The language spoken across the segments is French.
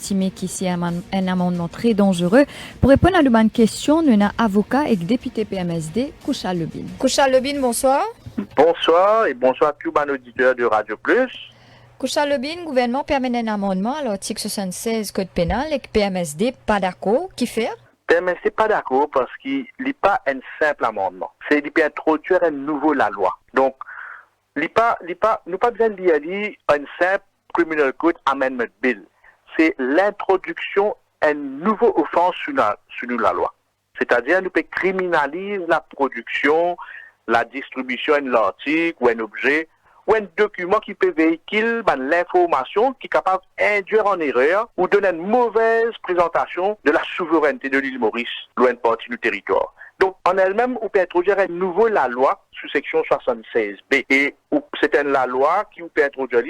estimé qu'ici un amendement très dangereux. Pour répondre à la bonne question, nous avons avocat et député PMSD, Koucha Lebin. Koucha Lebin, bonsoir. Bonsoir et bonsoir à tous les auditeurs de Radio Plus. Koucha Lebin, gouvernement permet un amendement à l'article 76 Code pénal et que PMSD pas d'accord. Qui fait? PMSD pas d'accord parce qu'il n'est pas un simple amendement. C'est qu'il peut introduire un nouveau la loi. Donc, nous pas besoin de dire un simple Criminal Code Amendment Bill. C'est l'introduction d'une nouvelle offense sur la loi. C'est-à-dire, nous pouvons criminaliser la production, la distribution d'un article ou un objet ou un document qui peut véhiculer l'information qui est capable d'induire en erreur ou donner une mauvaise présentation de la souveraineté de l'île Maurice, loin de partie du territoire. Donc, en elle-même, on peut introduire à nouveau la loi sous section 76B. Et c'est la loi qui peut introduire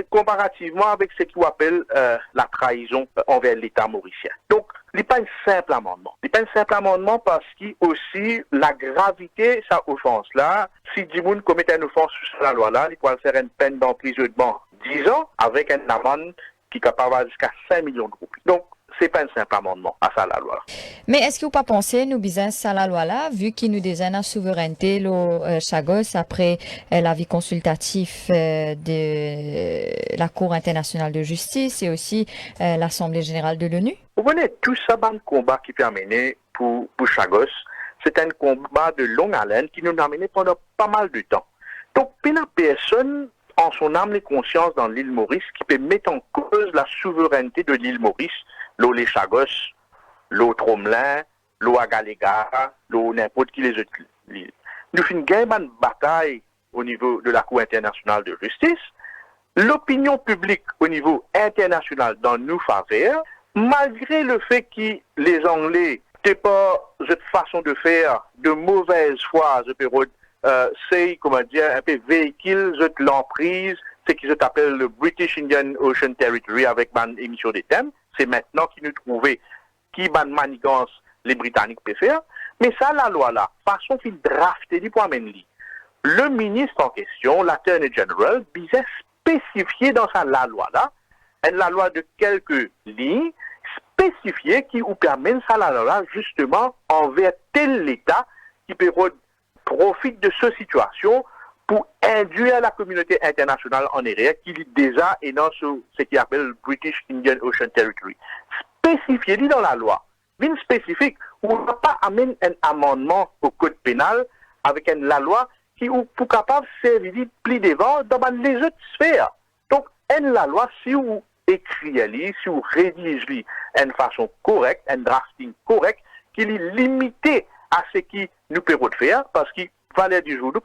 comparativement avec ce qu'on appelle la trahison envers l'État mauricien. Donc, ce n'est pas un simple amendement. Ce n'est pas un simple amendement parce qu'il aussi la gravité de cette offense-là. Si Dimoun commet une offense sur la loi-là, il pourra faire une peine d'emprisonnement 10 ans avec une amende qui est capable jusqu'à 5 millions de roupies. Donc, c'est pas un simple amendement à ça la loi. Mais est-ce que vous pas pensé nous bizarre ça la loi là vu qu'il nous désigne la souveraineté le Chagos après l'avis consultatif de la Cour internationale de justice et aussi l'Assemblée générale de l'ONU? Vous voyez tout ça un combat qui peut amener pour Chagos, c'est un combat de longue haleine qui nous a mené pendant pas mal de temps. Donc il n'y a personne en son âme et conscience dans l'île Maurice qui peut mettre en cause la souveraineté de l'île Maurice. L'eau les Chagos, l'eau Tromelin, l'eau Agalegara, l'eau n'importe qui les autres îles. Nous faisons une bataille au niveau de la Cour internationale de justice. L'opinion publique au niveau international dans nos faveurs, malgré le fait que les Anglais n'étaient pas cette façon de faire de mauvaise foi, c'est, comment dire, un peu véhicule cette l'emprise, ce qu'ils appellent le British Indian Ocean Territory avec une émission des thèmes. C'est maintenant qu'ils nous trouvaient qui ban manigance les Britanniques peuvent faire. Mais ça, la loi là, façon qu'il drafté du point Menli. Le ministre en question, l'Attorney General, visait spécifier dans sa la loi là, la loi de quelques lignes, spécifier qui vous permet ça la loi là, justement, envers tel État qui peut profite de cette situation pour induire la communauté internationale en erreur qui est déjà est dans ce qui appelle le British Indian Ocean Territory. Spécifié dit dans la loi, bien spécifique, on ne va pas amener un amendement au code pénal avec la loi qui est pour capable de servir plus devant dans les autres sphères. Donc, la loi, si vous écrivez, si vous rédigez d'une façon correcte, un drafting correct, qui est limité à ce qui nous permet de faire, parce qu'il valait du jour. Ne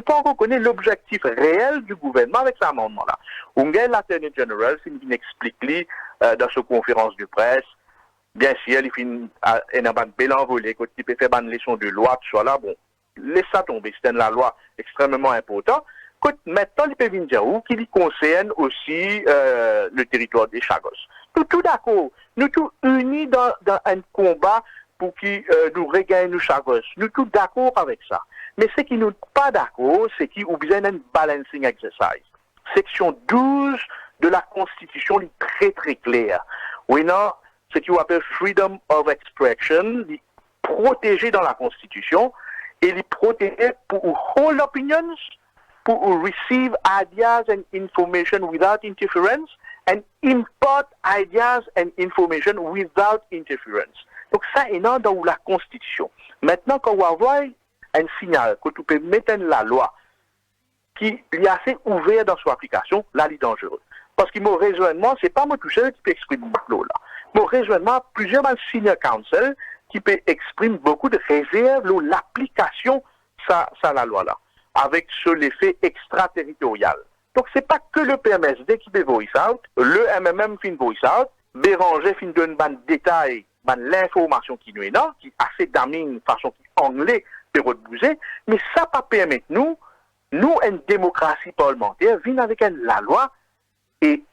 pas encore connaître l'objectif réel du gouvernement avec cet amendement-là. L'Attorney General, s'il explique dans sa conférence de presse, bien sûr, il fait un bel envolé, quand il peut faire une leçon de loi, tout ça là, bon, laisse ça tomber, c'est une loi extrêmement importante. Maintenant, il peut venir dire où, qui concerne aussi le territoire des Chagos. Nous tous d'accord, nous tous unis dans un combat pour qui nous regagnent nos Chagos. Nous tous d'accord avec ça. Mais ce qui nous pas d'accord, c'est qu'il y a besoin d'un balancing exercise. Section 12 de la Constitution est très très claire. Oui, non, ce qu'on appelle freedom of expression, est protégé dans la Constitution, et il est protégé pour hold opinions, pour receive ideas and information without interference, and import ideas and information without interference. Donc ça est dans la Constitution. Maintenant, quand on voit un signal que tu peux mettre la loi qui est assez ouvert dans son application, là, il est dangereux. Parce que mon raisonnement, c'est pas moi tout seul qui peut exprimer là. Mon raisonnement, plusieurs senior counsel qui peut exprimer beaucoup de réserves sur l'application de la loi là, avec l'effet extraterritorial. Donc c'est pas que le PMSD qui peut voice out, le MMM fait voice out, Béranger fait donne un détail, l'information qui nous est là, qui est assez damine façon qui anglais peut rebouser, mais ça pas permettre nous, une démocratie parlementaire, vient avec la loi et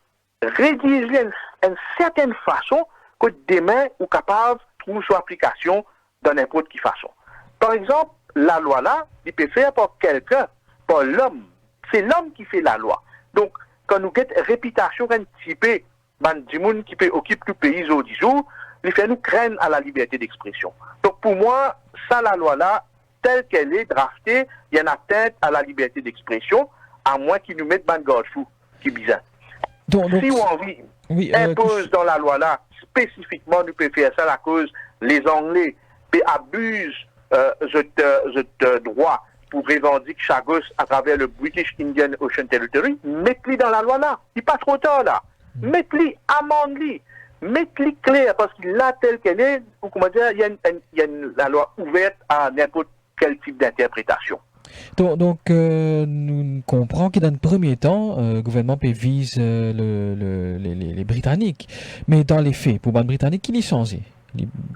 rédiger une certaine façon que demain, ou capable de trouver son application dans n'importe quelle façon. Par exemple, la loi là, il peut faire par quelqu'un, par l'homme. C'est l'homme qui fait la loi. Donc, quand nous avons une réputation un petit peu ban dimoun qui peut occuper le pays au 10 jours, il fait nous craindre à la liberté d'expression. Donc pour moi, ça la loi là, telle qu'elle est draftée, il y a une atteinte à la liberté d'expression, à moins qu'ils nous mettent ban garde-fou, qui est bizarre. Donc, Si on envie impose dans la loi là, spécifiquement, nous pouvons faire ça à cause les Anglais abusent ce droit pour revendiquer Chagos à travers le British Indian Ocean Territory, mettez-les dans la loi là. Il n'est pas trop tard là. Mettez-les, amende-les. Mettez-les clair, parce que là, telle qu'elle est, comment dire, il y a la loi ouverte à n'importe quel type d'interprétation. Donc, nous comprenons que dans le premier temps, le gouvernement vise les Britanniques. Mais dans les faits, pour les Britanniques, qui licence?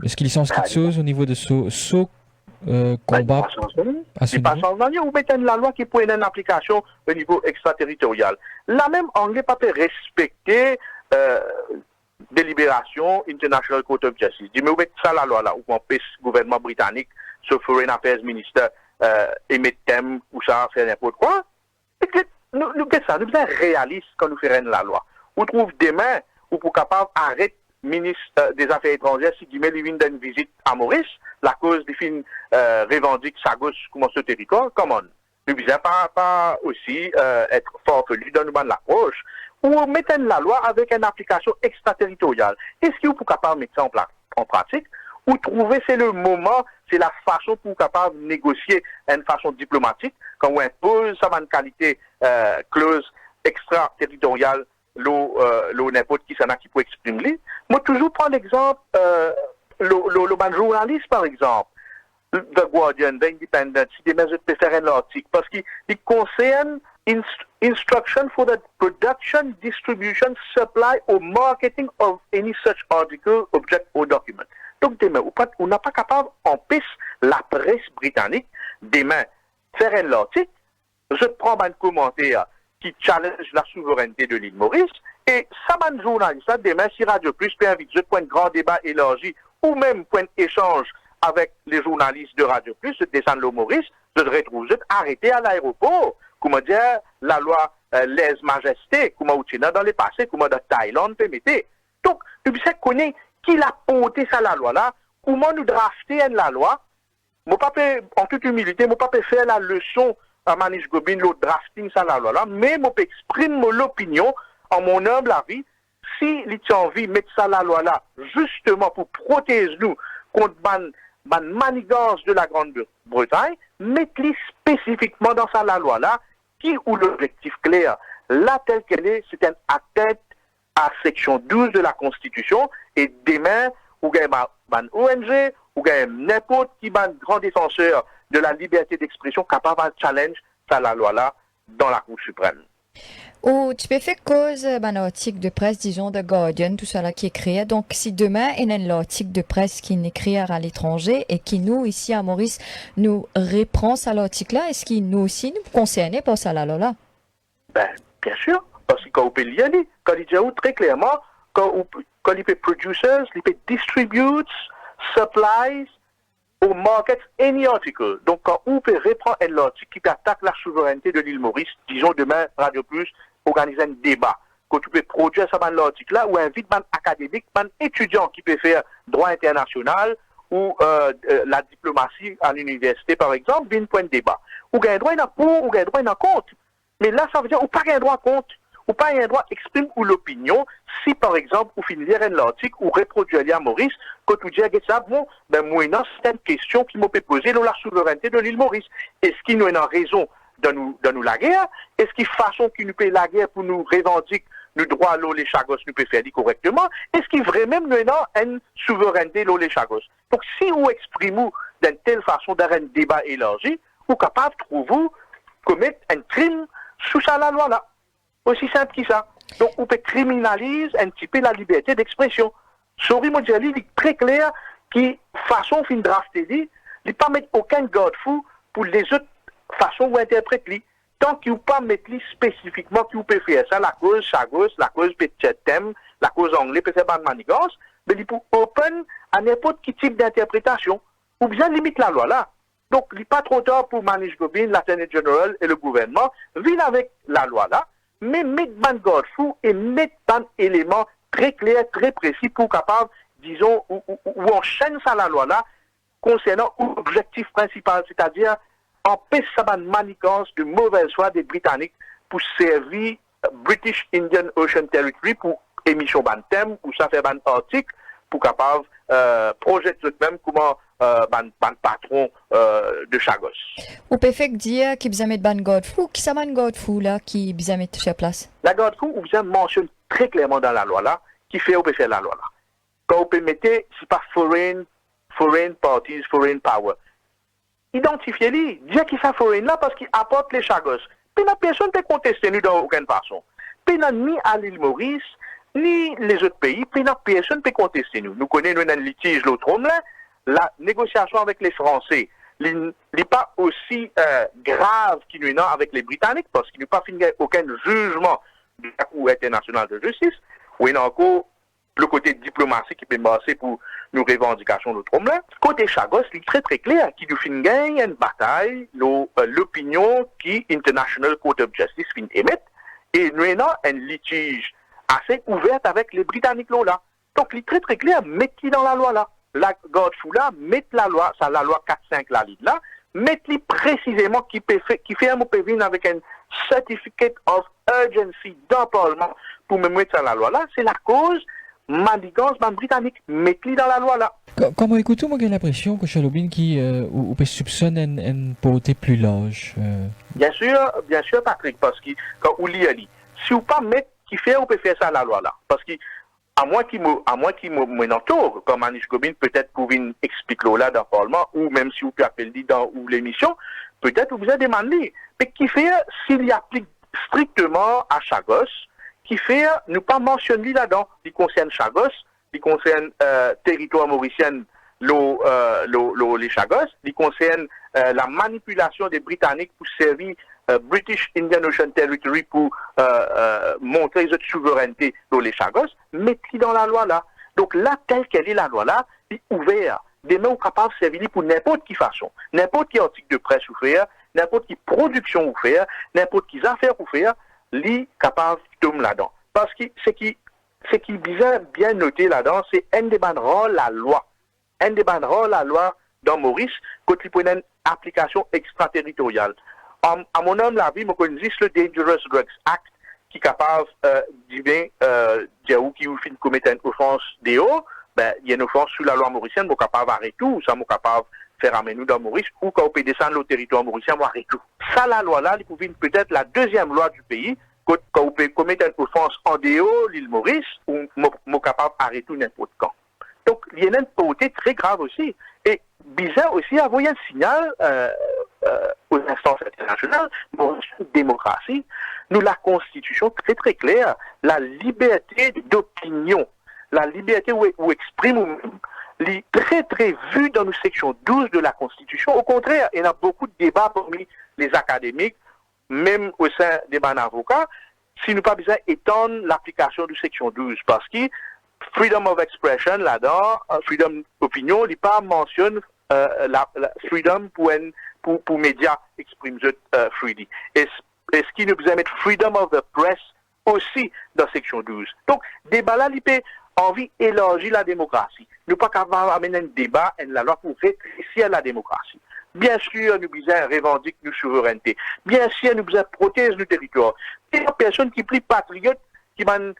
Est-ce qu'ils licencient quelque chose au niveau de ce combat à ce niveau? Ou mettez la loi qui peut être en application au niveau extraterritorial. La même Anglais pas peut respecter délibération International Court of Justice. Dis, mais vous mettez ça la loi là, ou on peut le gouvernement britannique, ce Foreign Affairs Minister, émettre thème ou ça, faire n'importe quoi. Nous sommes réalistes quand nous faisons la loi. On trouve demain, ou pour capable arrêter ministre des Affaires étrangères, si il vient d'une visite à Maurice, la cause des films revendique Chagos comme ce territoire, comment nous ne pas aussi être farfelu dans une l'approche, ou mettre la loi avec une application extraterritoriale. Est-ce que vous êtes capable de mettre ça en pratique? Ou trouver c'est le moment, c'est la façon pour capable de négocier une façon diplomatique, quand on impose ça une qualité clause extraterritoriale, l'eau n'importe qui s'en a qui peut exprimer. Moi, toujours prendre l'exemple, le journaliste, par exemple, The Guardian, The Independent, si des mesures de faire un article, parce qu'il concerne instruction for the production, distribution, supply or marketing of any such article, object or document. Donc, demain, on n'a pas capable, en piste, la presse britannique, demain, faire un article, je prends un commentaire qui challenge la souveraineté de l'île Maurice, et ça, un journaliste, demain, si Radio Plus peut inviter pour un grand débat élargi, ou même pour un échange avec les journalistes de Radio Plus, de descendre l'eau Maurice, je retrouve arrêté à l'aéroport, comment dire, la loi lèse-majesté, comment on dans les passés, comment dans Thaïlande, permettez. Donc, tu sais connaître qui l'a porté ça la loi là, comment nous drafter la loi. Moi pas en toute humilité, moi pas faire la leçon à Manish Gobin le drafting ça la loi là, mais moi exprime l'opinion en mon humble avis, si il a envie de mettre ça la loi là justement pour protéger nous contre la manigance de la Grande-Bretagne, mettez-les spécifiquement dans ça la loi là, qui ou l'objectif clair, là telle qu'elle est, c'est une atteinte à section 12 de la Constitution, et demain, ou gagne une ONG, ou gagne n'importe qui un grand défenseur de la liberté d'expression capable de challenge ça la loi là dans la Cour suprême. Ou tu peux faire cause d'un article de presse, disons, de Guardian, tout ça là qui est créé. Donc, si demain, il y a un article de presse qui est créé à l'étranger et qui nous, ici à Maurice, nous reprend ça l'article là, est-ce qu'il nous aussi nous concernés par ça là là? Ben, bien sûr. Parce que quand on peut y aller, quand il dit très clairement, quand il peut producers, il peut distribute, supplies, or market any article. Donc, quand on peut reprendre un article qui attaque la souveraineté de l'île Maurice, disons demain, Radio Plus, organiser un débat. Quand tu peux produire ça dans l'article là, ou invite un académique, un étudiant qui peut faire droit international, ou la diplomatie à l'université, par exemple, vient point de débat. Ou gagne droit à pour, ou gagne droit à compte. Mais là, ça veut dire, ou pas gagne droit à compte. Ou pas un droit exprime ou l'opinion, si par exemple, vous finissez un article ou reproduire à Maurice, quand vous dites ça, bon, ben, moi, c'est une question qui m'a posé sur la souveraineté de l'île Maurice. Est-ce qu'il nous a raison de nous la guerre? Est-ce qu'il y a façon qu'il nous paye la guerre pour nous revendiquer le droit à l'eau, les chagos, nous peut faire correctement? Est-ce qu'il vraiment nous a une souveraineté l'eau, les chagos? Donc, si vous exprimez d'une telle façon d'un débat élargi, vous êtes capable de trouver commettre un crime sous ça la loi là. Aussi simple que ça. Donc, on peut criminaliser un petit peu la liberté d'expression. Sorry, mon Dieu, il est très clair que façon fin drafter, il ne pas mettre aucun garde-fou pour les autres façons où interpréter. Tant qu'il ne pas mettre spécifiquement qu'il peut faire ça, la cause chagos, la cause petit thème, la cause anglais, peut faire pas de manigance, mais il peut open à n'importe quel type d'interprétation. Ou bien limite la loi là. Donc, il n'est pas trop tard pour Manish Gobin, l'Attorney General et le gouvernement, viennent avec la loi là, mais mettre ban garde-fou et mettre ban élément très clair, très précis pour capable, disons, où on chaîne ça la loi là, concernant l'objectif principal, c'est-à-dire empêcher sa manigance de mauvaise foi des Britanniques pour servir British Indian Ocean Territory pour émission ban thème, ou ça fait ban article, pour capable projeter même comment ban patron de Chagos. Ou peut faire dire qu'il besoin mettre ban Godfrey, qui ça ban Godfrey là, qui besoin mettre sur place? La Godfrey, ou bien mentionne très clairement dans la loi là, qui fait ou peut faire la loi là. Quand vous permettez, c'est pas foreign parties, foreign power. Identifiez-les, dire qu'il fait foreign là parce qu'il apporte les Chagos. Puis personne ne peut contester nous dans aucune façon. Puis ni à l'île Maurice, ni les autres pays, puis personne ne peut contester nous. Nous connaissons un litige l'autre homme là, la négociation avec les Français n'est pas aussi grave qu'il nous a avec les Britanniques parce qu'il n'y a pas fini aucun jugement de la Cour internationale de justice. Ou il y a encore le côté diplomatique qui peut passer pour nos revendications de l'autre homme là. Côté Chagos, il est très très clair qu'il nous fin gagne une bataille, l'opinion qui International Court of Justice fin émettre, et nous avons un litige assez ouvert avec les Britanniques là. Donc il est très très clair, mettez dans la loi là. La Godfrey là, mettez la loi, ça la loi 4-5 la ligne là, mettez précisément qui fait un mot avec un certificate of urgency dans le Parlement pour me mettre ça dans la loi là, c'est la cause manigance britannique, mettez dans la loi là. Comment écoutez, moi j'ai l'impression que Chalobin qui ou peut soupçonne une portée plus large. Bien sûr Patrick, parce que quand on lit, si vous pas mettre qui fait, on peut faire ça dans la loi là, parce que à moins qu'il m'entoure, comme Anish Gobin peut-être pouvait expliquer là dans le Parlement, ou même si vous pouvez appeler dans l'émission, peut-être vous avez demandé. Mais qui fait, s'il y applique strictement à Chagos, qui fait, ne pas mentionner là-dedans, il concerne Chagos, il concerne territoire mauricien, les Chagos, il concerne la manipulation des Britanniques pour servir British Indian Ocean Territory pour montrer cette souveraineté dans les Chagos, mettez dans la loi là. Donc là, telle qu'elle est la loi là, est ouverte. Demain, on est capable de servir pour n'importe quelle façon, n'importe quel article de presse ou faire, n'importe quelle production ou faire, n'importe quelle affaire ou faire, est capable de tomber là-dedans. Parce que ce qui est bien noté là-dedans, c'est un des banderoles la loi. Un des banderoles la loi dans Maurice, quand il prend une application extraterritoriale. À mon homme, la vie, je connais le Dangerous Drugs Act, qui est capable de dire qui vous fait commettre une offense déo, ben, il y a une offense sous la loi mauricienne, vous capable d'arrêter tout, ou ça, vous capable de faire amener nous dans Maurice, ou quand vous pouvez descendre au territoire mauricien, vous arrêtez tout. Ça, la loi-là, il pouvait peut-être la deuxième loi du pays, quand vous pouvez commettre une offense en déo, l'île Maurice, ou vous capable d'arrêter tout n'importe quand. Donc, il y a une portée très grave aussi. Et bizarre aussi, envoyer un signal aux instances internationales, pour une démocratie, nous, la Constitution, très très claire, la liberté d'opinion, la liberté où exprime ou-même, est très très vue dans nos sections 12 de la Constitution. Au contraire, il y a beaucoup de débats parmi les académiques, même au sein des ban avocats, si nous pas besoin d'étendre l'application de section 12, parce que freedom of expression là-dedans, freedom d'opinion, il n'est pas mentionne la freedom pour médias exprime freely. Est-ce qu'il nous besoin mettre freedom of the press aussi dans section 12? Donc, débat là, il peut envie d'élargir la démocratie. Nous pas capable d'amener un débat et la loi pour rétrécir la démocratie. Bien sûr, nous besoin revendiquer nos souverainetés. Bien sûr, nous besoin protéger nos territoires. Il y a personne qui plie patriote qui man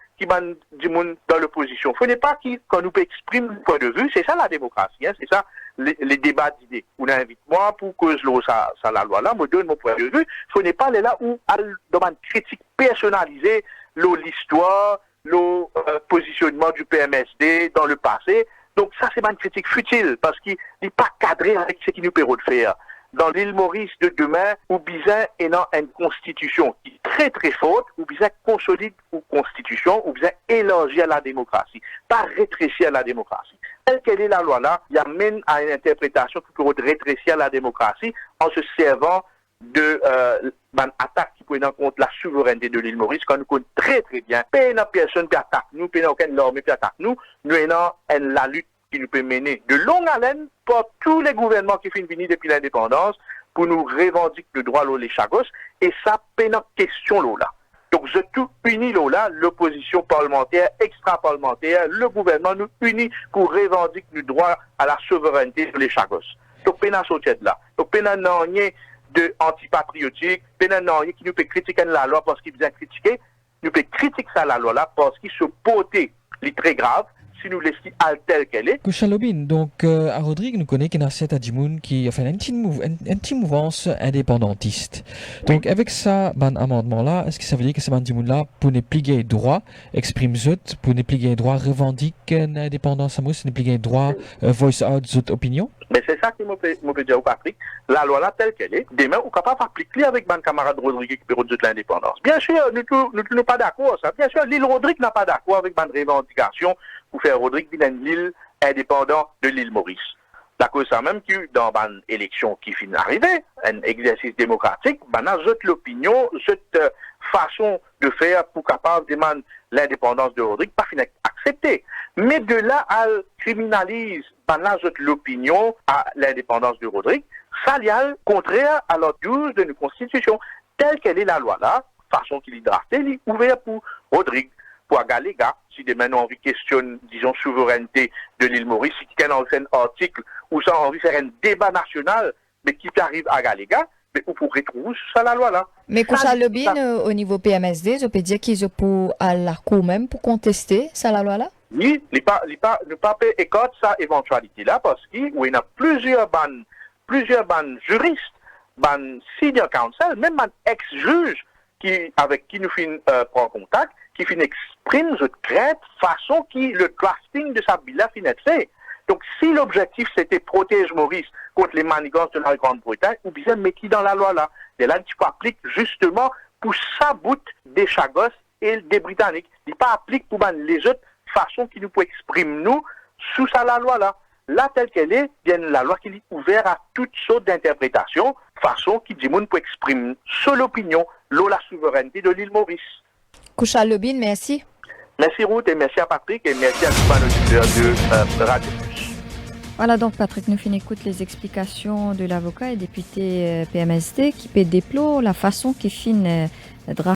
du monde dans l'opposition. Ce n'est pas quand nous peut exprimer un point de vue, c'est ça la démocratie, hein, c'est ça les débats d'idées. On invite moi pour cause ça la loi là, me donne mon point de vue. Ce n'est pas là où elle demande critique personnalisée, l'histoire, le positionnement du PMSD dans le passé. Donc ça c'est une critique futile parce qu'il n'est pas cadré avec ce qu'il nous permet de faire. Dans l'île Maurice de demain, ou bien ayant une constitution qui est très très forte, ou bien consolide ou constitution, ou bien élargir la démocratie, pas rétrécir la démocratie. Telle qu'elle est la loi là, il amène à une interprétation qui peut rétrécir la démocratie en se servant de attaque qui prend en compte la souveraineté de l'île Maurice, quand nous connaissons très très bien, personne qui attaque nous, aucune armée qui attaque nous, nous ayons la lutte qui nous peut mener de longue haleine par tous les gouvernements qui finissent venir depuis l'indépendance pour nous revendiquer le droit aux Chagos, et ça peine en question là. Donc, je tout unis là, l'opposition parlementaire, extra-parlementaire, le gouvernement nous unit pour revendiquer le droit à la souveraineté de les Chagos. Donc, pena sauter de là. Donc, pena n'a rien de antipatriotique, pena n'a rien qui nous peut critiquer la loi parce qu'il vient critiquer, nous peut critiquer ça la loi là parce qu'il se poté, est très grave, si nous laissons telle qu'elle est. Kouchalobin, donc à Rodrigue, nous connaissons qu'il y a cette Adjimoun qui a fait une petite mouvance indépendantiste. Donc avec ça, ban amendement-là, est-ce que ça veut dire que ce Adjimoun-là, pour ne plier droit, exprime zut, pour ne plier droit, revendique l'indépendance à nous, ne plier droit, voice out zut opinion? Mais c'est ça que je peux dire au Patrick. La loi là, telle qu'elle est, demain, on est capable d'appliquer avec mon camarade Rodrigue qui peut redire l'indépendance. Bien sûr, nous ne sommes pas d'accord, ça. Bien sûr, l'île Rodrigue n'a pas d'accord avec ma revendication pour faire Rodrigue une île indépendante de l'île Maurice. La cause, ça même que dans une élection qui finit d'arriver, un exercice démocratique, l'opinion, cette façon de faire pour capable de demander l'indépendance de Rodrigue, pas fini acceptée. Mais de là, elle criminalise l'opinion à l'indépendance de Rodrigue, ça y est contraire à l'article 12 de notre constitution, telle qu'elle est la loi là, façon qu'il est drafté, il est ouvert pour Rodrigue, pour Agalega, si demain on envie questionne, disons, souveraineté de l'île Maurice, si quelqu'un a fait un article ou ça a envie de faire un débat national, mais qui arrive à Galega, mais vous pourrez trouver ça la loi là. Mais Kouchalobin, au niveau PMSD, je peux dire qu'ils ont pour à la cour même pour contester ça la loi là? Oui, ne pas écarte sa éventualité là parce qu'il y a plusieurs bandes juristes, bandes senior counsel, même un ex-juge avec qui nous prend contact, qui exprime cette crainte façon qui le drafting de sa bill finit fait. Donc si l'objectif c'était protéger Maurice contre les manigances de la Grande-Bretagne, ou bien mettre dans la loi là, et là tu peux appliquer justement pour sa bout des Chagos et des Britanniques. Il pas applique pour les autres façon qui nous peut exprimer nous sous ça la loi là. Là telle qu'elle est, bien la loi qui est ouverte à toutes sortes d'interprétations, façon qui dit moun peut exprimer seule opinion, la souveraineté de l'île Maurice. Kouchalobin, merci. Merci Ruth et merci à Patrick et merci à tous les auditeurs de Radio Plus. Voilà donc Patrick, nous finissons écoute les explications de l'avocat et député PMSD qui peut déplorer la façon qui fin